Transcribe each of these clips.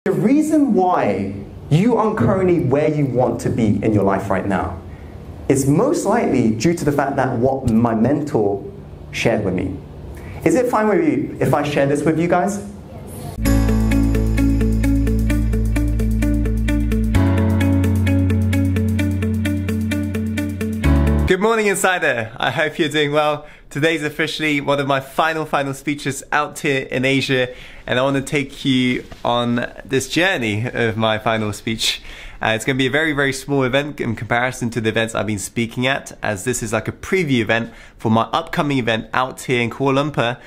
The reason why you aren't currently where you want to be in your life right now is most likely due to the fact that what my mentor shared with me. Is it fine with you if I share this with you guys? Good morning, Insider. I hope you're doing well. Today's officially one of my final speeches out here in Asia, and I want to take you on this journey of my final speech. It's going to be a very small event in comparison to the events I've been speaking at, as this is like a preview event for my upcoming event out here in Kuala Lumpur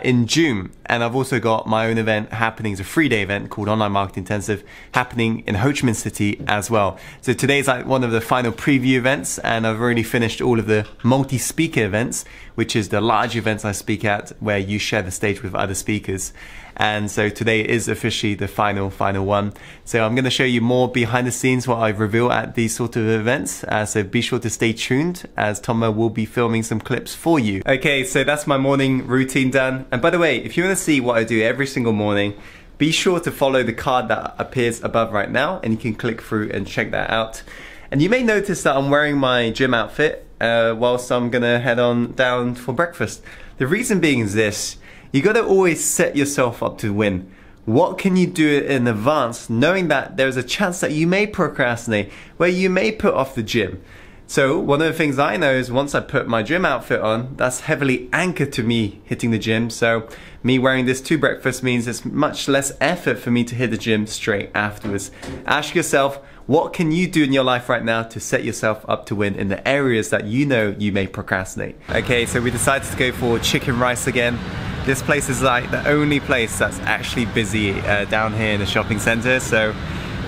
in June. And I've also got my own event happening. It's a 3-day event called Online Marketing Intensive happening in Ho Chi Minh City as well. So today's like one of the final preview events, and I've already finished all of the multi-speaker events, which is the large events I speak at where you share the stage with other speakers. And so today is officially the final one. So I'm going to show you more behind the scenes, what I reveal at these sort of events. So be sure to stay tuned, as Thomas will be filming some clips for you. Okay, so that's my morning routine done. And by the way, if you want to see what I do every single morning, be sure to follow the card that appears above right now, and you can click through and check that out. And you may notice that I'm wearing my gym outfit whilst I'm going to head on down for breakfast. The reason being is this. You got to always set yourself up to win. What can you do in advance, knowing that there's a chance that you may procrastinate, where you may put off the gym? So one of the things I know is once I put my gym outfit on, that's heavily anchored to me hitting the gym. So me wearing this to breakfast means it's much less effort for me to hit the gym straight afterwards. Ask yourself, what can you do in your life right now to set yourself up to win in the areas that you know you may procrastinate? Okay, so we decided to go for chicken rice again. This place is like the only place that's actually busy down here in the shopping center, so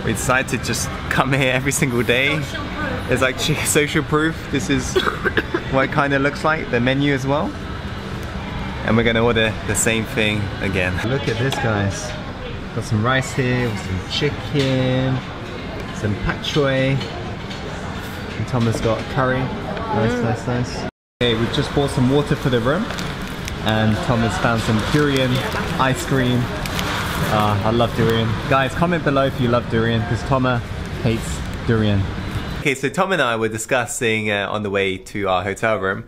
we decided to just come here every single day. It's like social proof. This is what it kind of looks like, the menu as well. And we're gonna order the same thing again. Look at this, guys. Got some rice here with some chicken, some pak choy, and Thomas got curry. Nice. Okay, we've just bought some water for the room. And Thomas found some Durian ice cream. I love Durian. Guys, comment below if you love Durian, because Thomas hates Durian. Okay, so Tom and I were discussing on the way to our hotel room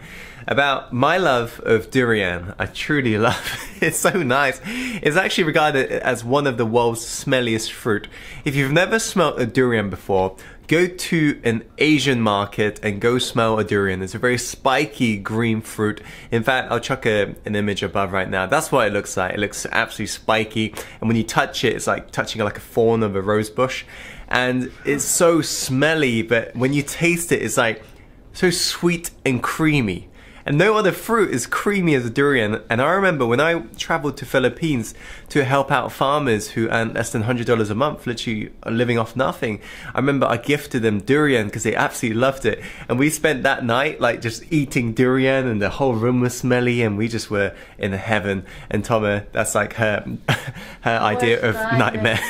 about my love of Durian. I truly love it. It's so nice. It's actually regarded as one of the world's smelliest fruit. If you've never smelled a durian before, go to an Asian market and go smell a durian. It's a very spiky green fruit. In fact, I'll chuck an image above right now. That's what it looks like. It looks absolutely spiky, and when you touch it, it's like touching like a thorn of a rose bush. And it's so smelly, but when you taste it, it's like so sweet and creamy. And no other fruit is creamy as a durian. And I remember when I traveled to Philippines to help out farmers who earn less than $100 a month, literally living off nothing. I remember I gifted them durian because they absolutely loved it. And we spent that night like just eating durian, and the whole room was smelly, and we just were in heaven. And Toma, that's like her idea of nightmare.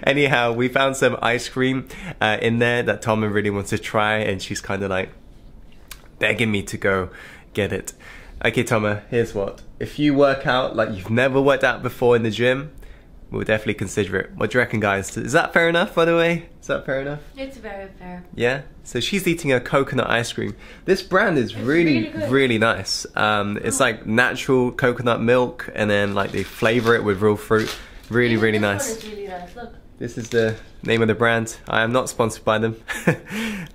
Anyhow, we found some ice cream in there that Toma really wants to try, and she's kind of like begging me to go get it. Okay, Toma, here's what. If you work out like you've never worked out before in the gym, we'll definitely consider it. What do you reckon, guys? Is that fair enough, by the way? Is that fair enough? It's very fair. Yeah? So she's eating a coconut ice cream. This brand is really nice. It's like natural coconut milk, and then like they flavor it with real fruit. Really nice. This one is really nice. Look. This is the name of the brand. I am not sponsored by them,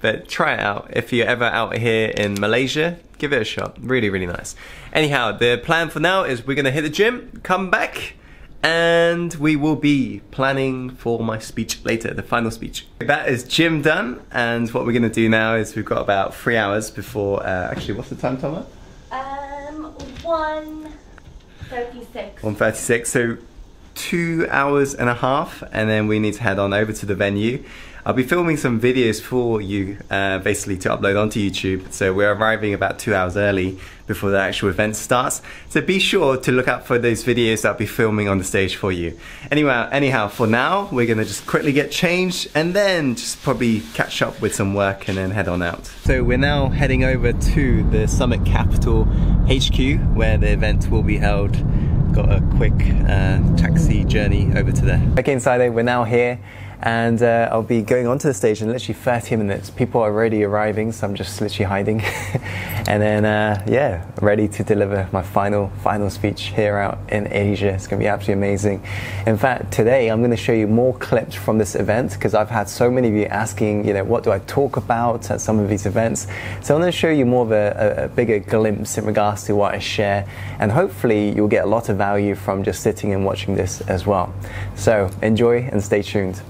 but try it out. If you're ever out here in Malaysia, give it a shot. Really nice. Anyhow, the plan for now is we're gonna hit the gym, come back, and we will be planning for my speech later, the final speech. That is gym done, and what we're gonna do now is we've got about 3 hours before, actually, what's the time, Thomas? 1:36. 1:36, so 2.5 hours, and then we need to head on over to the venue. I'll be filming some videos for you basically to upload onto YouTube, so we're arriving about 2 hours early before the actual event starts, so be sure to look out for those videos that I'll be filming on the stage for you. Anyhow, for now we're gonna just quickly get changed and then just probably catch up with some work and then head on out. So we're now heading over to the Summit Capital HQ where the event will be held. got a quick taxi journey over to there. Okay, Inside, we're now here, and I'll be going onto the stage in literally 30 minutes. People are already arriving, so I'm just literally hiding. And then, yeah, ready to deliver my final speech here out in Asia. It's going to be absolutely amazing. In fact, today I'm going to show you more clips from this event, because I've had so many of you asking, you know, what do I talk about at some of these events? So I'm going to show you more of a bigger glimpse in regards to what I share, and hopefully you'll get a lot of value from just sitting and watching this as well. So enjoy and stay tuned.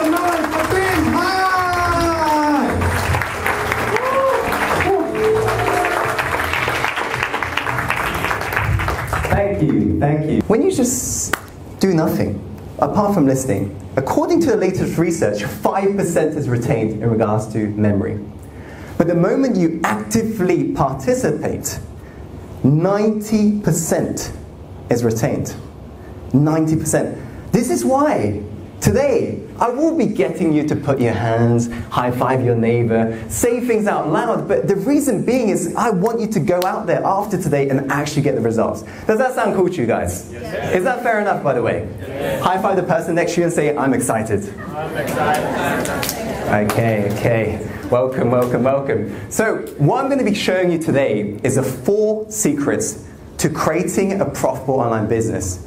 Thank you. When you just do nothing, apart from listening, according to the latest research, 5% is retained in regards to memory. But the moment you actively participate, 90% is retained. 90%. This is why today I will be getting you to put your hands, high five your neighbor, say things out loud, but the reason being is I want you to go out there after today and actually get the results. Does that sound cool to you guys? Yes. Is that fair enough, by the way? Yes. High five the person next to you and say, I'm excited. I'm excited. Okay. Welcome. So what I'm going to be showing you today is the 4 secrets to creating a profitable online business.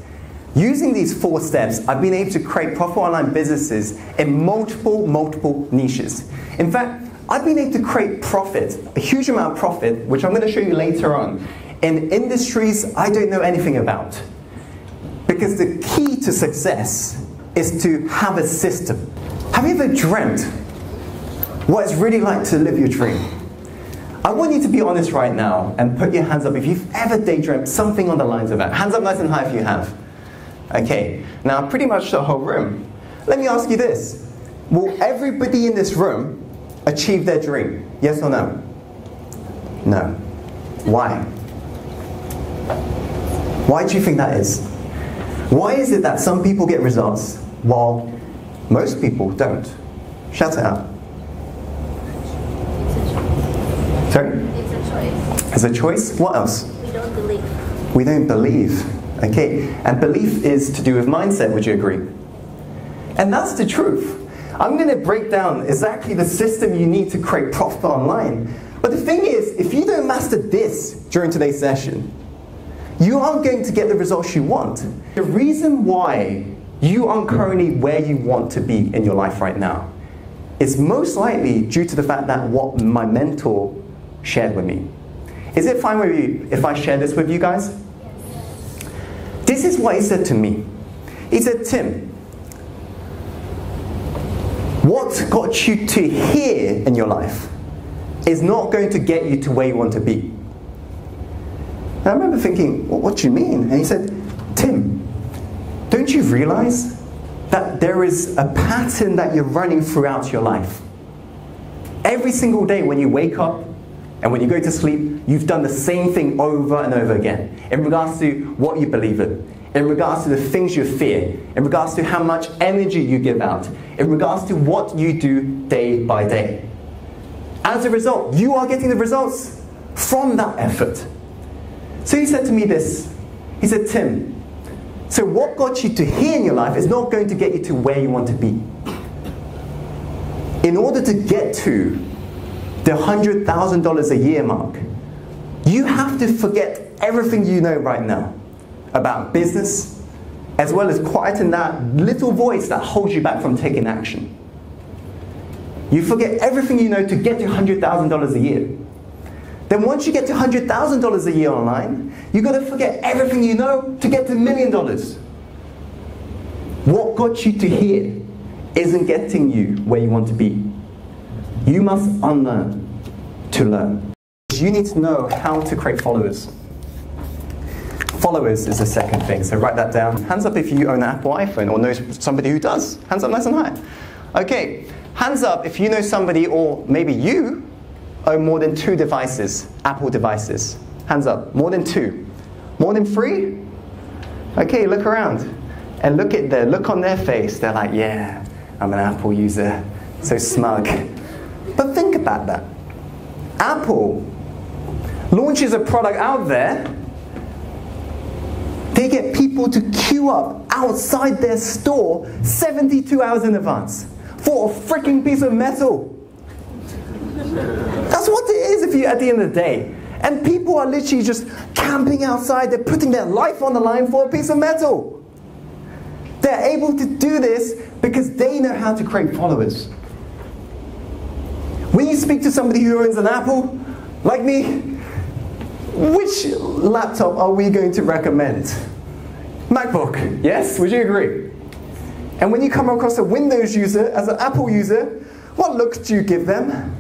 Using these 4 steps, I've been able to create profitable online businesses in multiple niches. In fact, I've been able to create profit, a huge amount of profit, which I'm going to show you later on, in industries I don't know anything about. Because the key to success is to have a system. Have you ever dreamt what it's really like to live your dream? I want you to be honest right now and put your hands up if you've ever daydreamt something on the lines of that. Hands up nice and high if you have. Okay, now pretty much the whole room. Let me ask you this. Will everybody in this room achieve their dream? Yes or no? No. Why? Why do you think that is? Why is it that some people get results while most people don't? Shout it out. Sorry? It's a choice. It's a choice? What else? We don't believe. We don't believe. Okay, and belief is to do with mindset, would you agree? And that's the truth. I'm going to break down exactly the system you need to create profit online. But the thing is, if you don't master this during today's session, you aren't going to get the results you want. The reason why you aren't currently where you want to be in your life right now is most likely due to the fact that what my mentor shared with me. Is it fine with you if I share this with you guys? This is what he said to me. He said, Tim, what got you to here in your life is not going to get you to where you want to be. And I remember thinking, well, what do you mean? And he said, Tim, don't you realize that there is a pattern that you're running throughout your life? Every single day when you wake up and when you go to sleep, you've done the same thing over and over again in regards to what you believe in regards to the things you fear, in regards to how much energy you give out, in regards to what you do day by day. As a result, you are getting the results from that effort. So he said to me this, he said, Tim, so what got you to here in your life is not going to get you to where you want to be. In order to get to the $100,000 a year mark, you have to forget everything you know right now about business, as well as quieten that little voice that holds you back from taking action. You forget everything you know to get to $100,000 a year. Then once you get to $100,000 a year online, you've got to forget everything you know to get to $1 million. What got you to here isn't getting you where you want to be. You must unlearn to learn. You need to know how to create followers. Followers is the second thing, so write that down. Hands up if you own an Apple iPhone or know somebody who does. Hands up nice and high. Okay, hands up if you know somebody, or maybe you own more than 2 devices, Apple devices. Hands up, more than 2. More than 3? Okay, look around and look at the look on their face. They're like, yeah, I'm an Apple user, so smug. But think about that. Apple launches a product out there, They get people to queue up outside their store 72 hours in advance for a freaking piece of metal. That's what it is at the end of the day. And people are literally just camping outside. They're putting their life on the line for a piece of metal. They're able to do this because they know how to create followers. When you speak to somebody who owns an Apple, like me, which laptop are we going to recommend? MacBook, yes? Would you agree? And when you come across a Windows user as an Apple user, what look do you give them?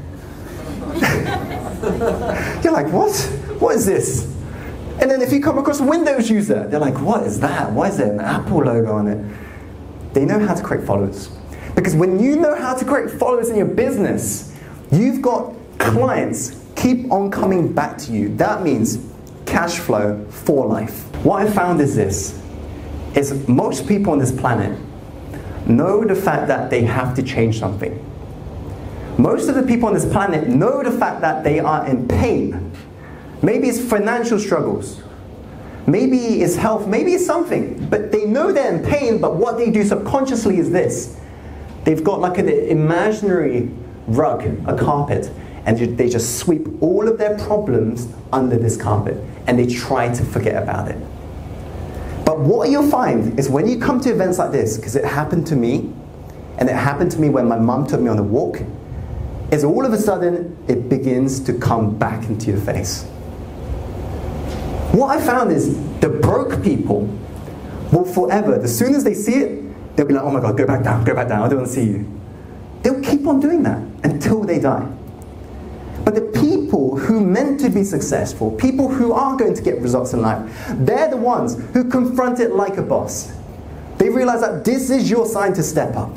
You're like, what? What is this? And then if you come across a Windows user, they're like, what is that? Why is there an Apple logo on it? They know how to create followers. Because when you know how to create followers in your business, you've got clients keep on coming back to you. That means cash flow for life. What I found is this, is most people on this planet know the fact that they have to change something. Most of the people on this planet know the fact that they are in pain. Maybe it's financial struggles. Maybe it's health. Maybe it's something. But they know they're in pain, but what they do subconsciously is this. They've got like an imaginary rug, a carpet, and they just sweep all of their problems under this carpet, and they try to forget about it. But what you'll find is when you come to events like this, because it happened to me, and it happened to me when my mum took me on a walk, is all of a sudden it begins to come back into your face. What I found is the broke people will forever, as soon as they see it, they'll be like, oh my God, go back down, I don't want to see you. They'll keep on doing that until they die. But the people who meant to be successful, people who are going to get results in life, they're the ones who confront it like a boss. They realize that this is your sign to step up.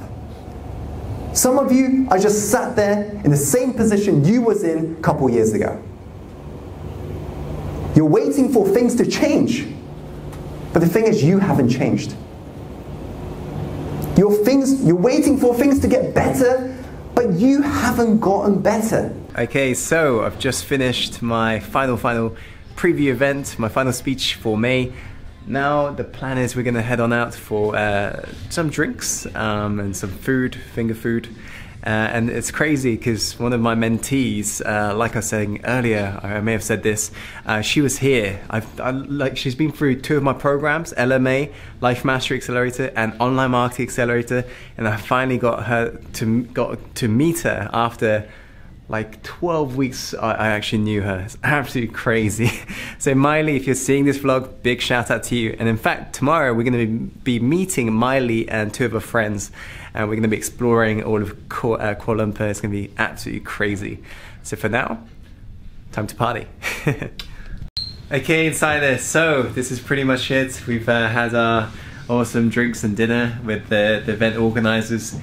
Some of you are just sat there in the same position you was in a couple years ago. You're waiting for things to change. But the thing is, you haven't changed. You're waiting for things to get better, but you haven't gotten better. Okay, so I've just finished my final preview event, my final speech for May. Now the plan is we're going to head on out for some drinks and some food, finger food. And it's crazy because one of my mentees, like I was saying earlier, I may have said this, she was here. She's been through 2 of my programs, LMA, Life Mastery Accelerator, and Online Marketing Accelerator, and I finally got to meet her after like 12 weeks. I actually knew her. It's absolutely crazy. So Miley, if you're seeing this vlog, big shout out to you. And in fact, tomorrow we're going to be meeting Miley and 2 of her friends, and we're going to be exploring all of Kuala Lumpur. It's going to be absolutely crazy. So for now, time to party. Okay, Insider, so this is pretty much it. We've had our awesome drinks and dinner with the event organizers.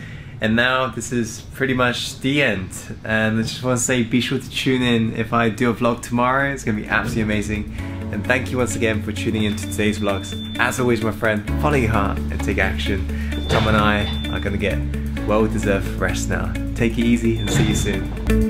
And now this is pretty much the end. And I just want to say, be sure to tune in if I do a vlog tomorrow. It's going to be absolutely amazing. And thank you once again for tuning in to today's vlogs. As always, my friend, follow your heart and take action. Tom and I are going to get well-deserved rest now. Take it easy and see you soon.